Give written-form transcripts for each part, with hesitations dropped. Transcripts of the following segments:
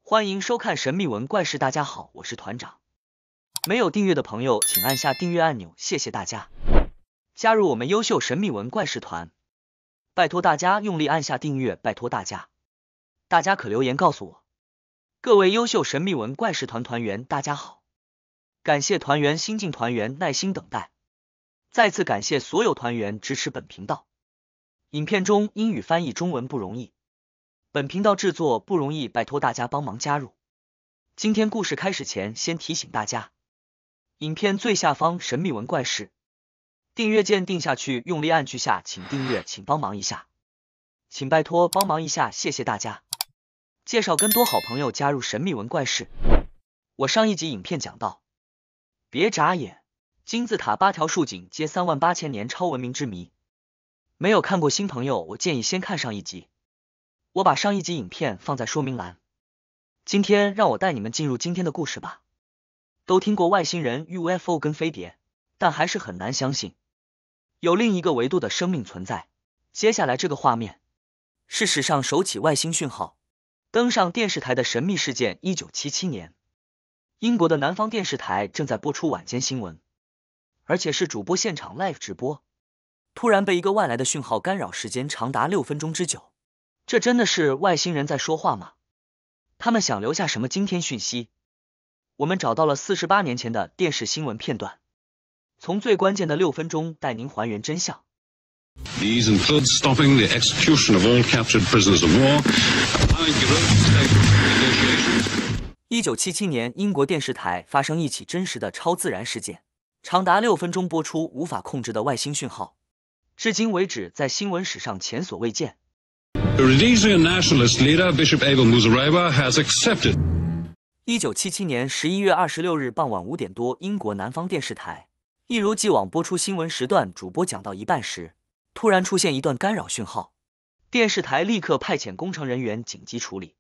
欢迎收看神秘文怪事，大家好，我是团长。没有订阅的朋友，请按下订阅按钮，谢谢大家。加入我们优秀神秘文怪事团，拜托大家用力按下订阅，拜托大家。大家可留言告诉我。各位优秀神秘文怪事团团员，大家好，感谢团员新进团员耐心等待，再次感谢所有团员支持本频道。影片中英语翻译中文不容易，本频道制作不容易，拜托大家帮忙加入。今天故事开始前，先提醒大家，影片最下方神秘文怪事订阅键定下去，用力按去下，请订阅，请帮忙一下，请拜托帮忙一下，谢谢大家。介绍更多好朋友加入神秘文怪事。我上一集影片讲到，别眨眼，金字塔8条竖井接38000年超文明之谜。没有看过新朋友，我建议先看上一集，我把上一集影片放在说明栏。今天让我带你们进入今天的故事吧。都听过外星人、UFO 跟飞碟，但还是很难相信有另一个维度的生命存在。接下来这个画面是史上首起外星讯号登上电视台的神秘事件。1977年，英国的南方电视台正在播出晚间新闻，而且是主播现场 live 直播，突然被一个外来的讯号干扰，时间长达6分钟之久。这真的是外星人在说话吗？他们想留下什么惊天讯息？我们找到了48年前的电视新闻片段，从最关键的6分钟带您还原真相。These include stopping the execution of all captured prisoners of war, allowing Europe to take negotiations. 1977年，英国电视台发生一起真实的超自然事件，长达6分钟播出无法控制的外星讯号，至今为止在新闻史上前所未见。The Rhodesian nationalist leader Bishop Abel Muzorewa has accepted. 1977年11月26日傍晚5点多，英国南方电视台一如既往播出新闻时段，主播讲到一半时，突然出现一段干扰讯号，电视台立刻派遣工程人员紧急处理。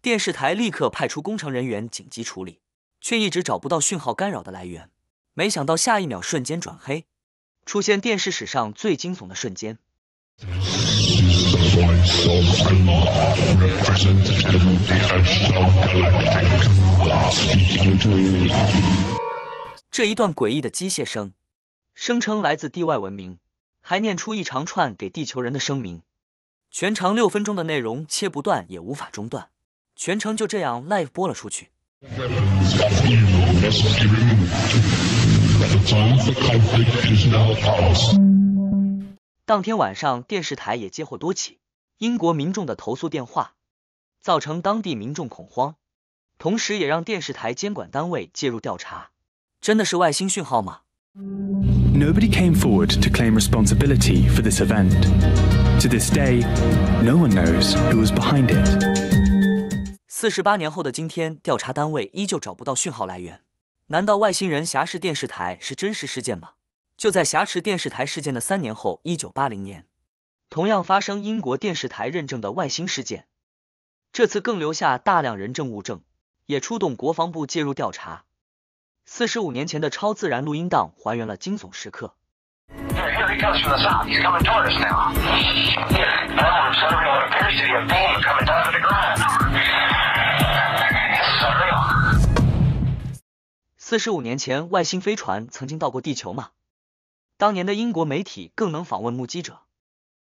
电视台立刻派出工程人员紧急处理，却一直找不到讯号干扰的来源。没想到下一秒瞬间转黑，出现电视史上最惊悚的瞬间。这一段诡异的机械声，声称来自地外文明，还念出一长串给地球人的声明。全长6分钟的内容切不断也无法中断，全程就这样 live 播了出去。当天晚上，电视台也接获多起英国民众的投诉电话，造成当地民众恐慌，同时也让电视台监管单位介入调查。真的是外星讯号吗？ Nobody came forward to claim responsibility for this event. To this day, no one knows who was behind it. 48年后的今天，调查单位依旧找不到讯号来源。难道外星人挟持电视台是真实事件吗？就在挟持电视台事件的3年后，1980年，同样发生英国电视台认证的外星事件，这次更留下大量人证物证，也出动国防部介入调查。45年前的超自然录音档还原了惊悚时刻。45年前，外星飞船曾经到过地球吗？当年的英国媒体更能访问目击者，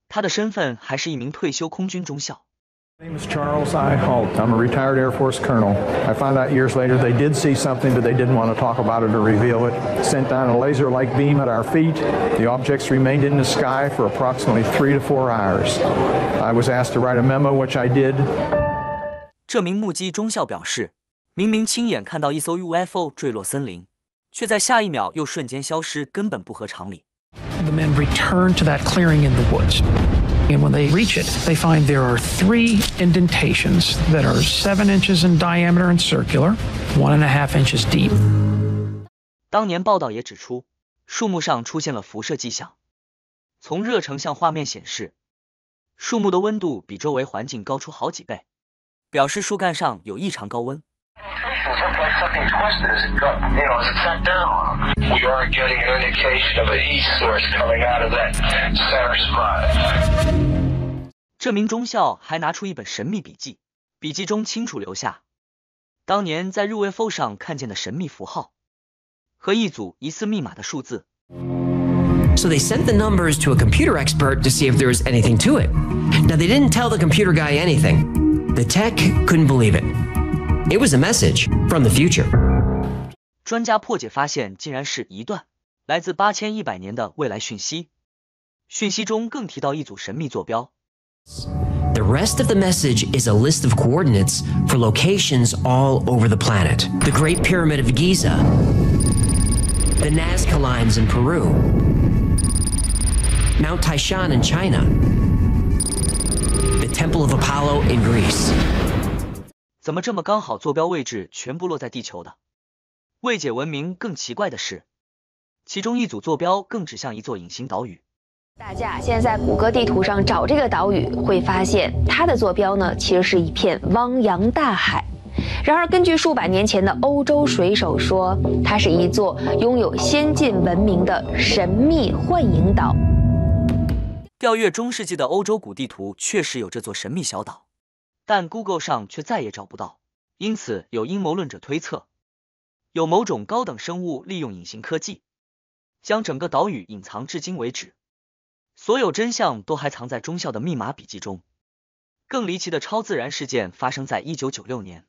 他的身份还是一名退休空军中校。My name is Charles I. Holt. I'm a retired Air Force colonel. I found out years later they did see something, but they didn't want to talk about it or reveal it. Sent down a laser-like beam at our feet. The objects remained in the sky for approximately 3 to 4 hours. I was asked to write a memo, which I did. 这名目击中校表示，明明亲眼看到一艘 UFO 坠落森林，却在下一秒又瞬间消失，根本不合常理。The men return to that clearing in the woods. And when they reach it, they find there are 3 indentations that are 7 inches in diameter and circular, 1.5 inches deep. 当年报道也指出，树木上出现了辐射迹象。从热成像画面显示，树木的温度比周围环境高出好几倍，表示树干上有异常高温。It looked like something twisted as it got, as it sat down on him. We are getting an indication of a heat source coming out of that center spot. 这名中校还拿出一本神秘笔记，笔记中清楚留下当年在日 UFO 上看见的神秘符号和一组疑似密码的数字。So they sent the numbers to a computer expert to see if there was anything to it. Now, they didn't tell the computer guy anything. The tech couldn't believe it. It was a message from the future. 专家破解发现竟然是一段来自8100年的未来讯息，讯息中更提到一组神秘坐标。The rest of the message is a list of coordinates for locations all over the planet. The Great Pyramid of Giza, the Nazca Lines in Peru, Mount Taishan in China, the Temple of Apollo in Greece. 怎么这么刚好坐标位置全部落在地球的？未解文明更奇怪的是，其中一组坐标更指向一座隐形岛屿。大家现在在谷歌地图上找这个岛屿，会发现它的坐标呢，其实是一片汪洋大海。然而，根据数百年前的欧洲水手说，它是一座拥有先进文明的神秘幻影岛。调阅中世纪的欧洲古地图，确实有这座神秘小岛，但 Google 上却再也找不到。因此，有阴谋论者推测，有某种高等生物利用隐形科技，将整个岛屿隐藏至今为止。所有真相都还藏在中校的密码笔记中。更离奇的超自然事件发生在1996年，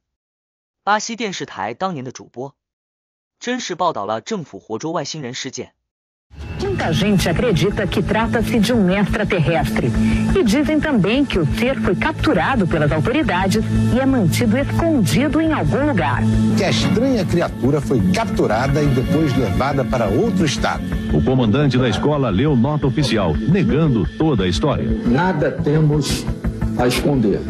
巴西电视台当年的主播真实报道了政府活捉外星人事件。Muita gente acredita que trata-se de extraterrestre e dizem também que o ser foi capturado pelas autoridades e é mantido escondido em algum lugar. Que a estranha criatura foi capturada e depois levada para outro estado. O comandante da escola leu nota oficial, negando toda a história. Nada temos a esconder.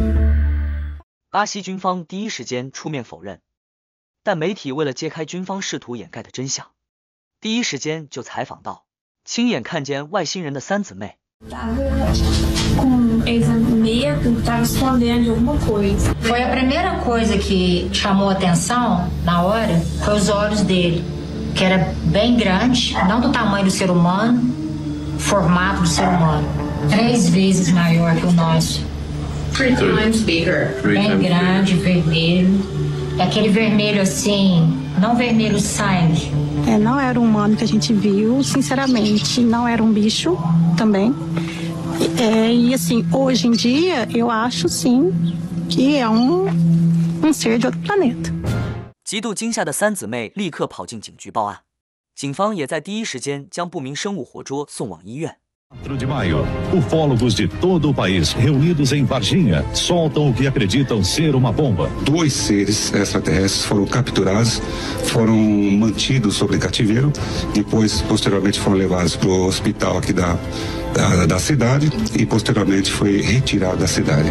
巴西军方第一时间出面否认，但媒体为了揭开军方试图掩盖的真相，第一时间就采访到亲眼看见外星人的三姊妹。Com medo, estava escondendo alguma coisa. Foi a primeira coisa que chamou a atenção na hora, foi os olhos dele, que era bem grande, não do tamanho do ser humano, formato do ser humano, 3 vezes maior que o nosso. 3 times bigger. Bem grande, vermelho, aquele vermelho assim, não vermelho sangue. Não era um humano que a gente viu, sinceramente, não era um bicho também. E assim, hoje em dia, eu acho sim que é um ser de outro planeta. 极度惊吓的三姊妹立刻跑进警局报案，警方也在第一时间将不明生物活捉送往医院。4 de maio, ufólogos de todo o país reunidos em Varginha soltam o que acreditam ser uma bomba. 2 seres extraterrestres foram capturados, foram mantidos sob cativeiro, depois, posteriormente, foram levados para o hospital aqui da cidade e, posteriormente, foi retirado da cidade.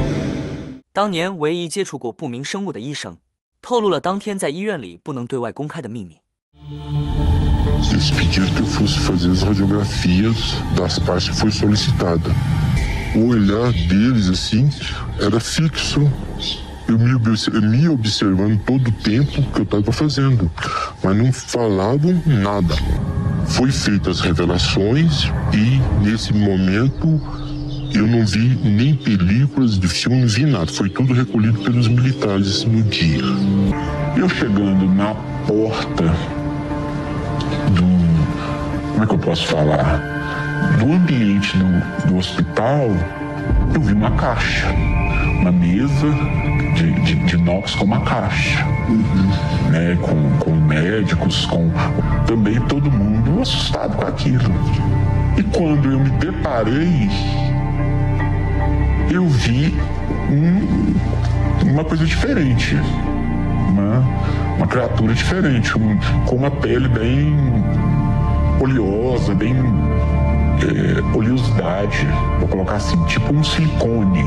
当年唯一接触过不明生物的医生，透露了当天在医院里不能对外公开的秘密。Eles pediram que eu fosse fazer as radiografias das partes que foi solicitada. O olhar deles, assim, era fixo. Eu me observando todo o tempo que eu estava fazendo, mas não falavam nada. Foi feitas as revelações e, nesse momento, eu não vi nem películas de filme, não vi nada. Foi tudo recolhido pelos militares no dia. Eu chegando na porta como é que eu posso falar? Do ambiente do hospital, eu vi uma caixa, uma mesa de inox com uma caixa, né? Com médicos, com também todo mundo assustado com aquilo. E quando eu me deparei, eu vi uma coisa diferente, uma criatura diferente, com uma pele bem oleosa, bem oleosidade, vou colocar assim, tipo silicone。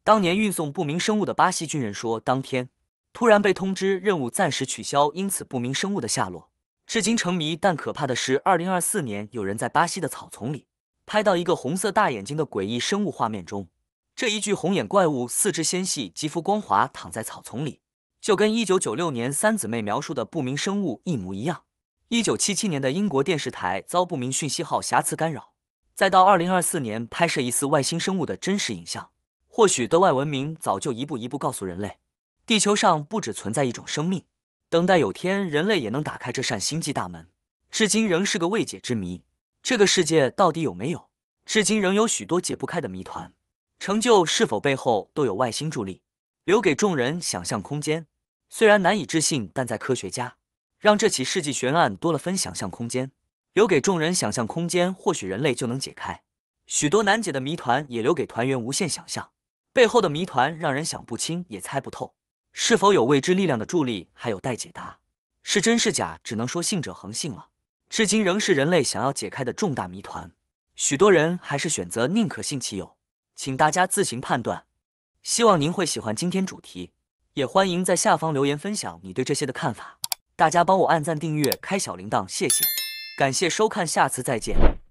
当年运送不明生物的巴西军人说，当天突然被通知任务暂时取消，因此不明生物的下落至今成谜。但可怕的是，2024年有人在巴西的草丛里拍到一个红色大眼睛的诡异生物画面中，这一具红眼怪物4肢纤细，肌肤光滑，躺在草丛里，就跟1996年三姊妹描述的不明生物一模一样。1977年的英国电视台遭不明讯息号瑕疵干扰，再到2024年拍摄疑似外星生物的真实影像。或许德外文明早就一步一步告诉人类，地球上不只存在一种生命，等待有天人类也能打开这扇星际大门。至今仍是个未解之谜。这个世界到底有没有？至今仍有许多解不开的谜团。成就是否背后都有外星助力，留给众人想象空间。虽然难以置信，但在科学家让这起世纪悬案多了分想象空间，留给众人想象空间，或许人类就能解开许多难解的谜团，也留给团员无限想象。背后的谜团让人想不清也猜不透，是否有未知力量的助力还有待解答。是真是假，只能说信者恒信了。至今仍是人类想要解开的重大谜团，许多人还是选择宁可信其有，请大家自行判断。希望您会喜欢今天主题，也欢迎在下方留言分享你对这些的看法。大家帮我按赞订阅开小铃铛，谢谢，感谢收看，下次再见。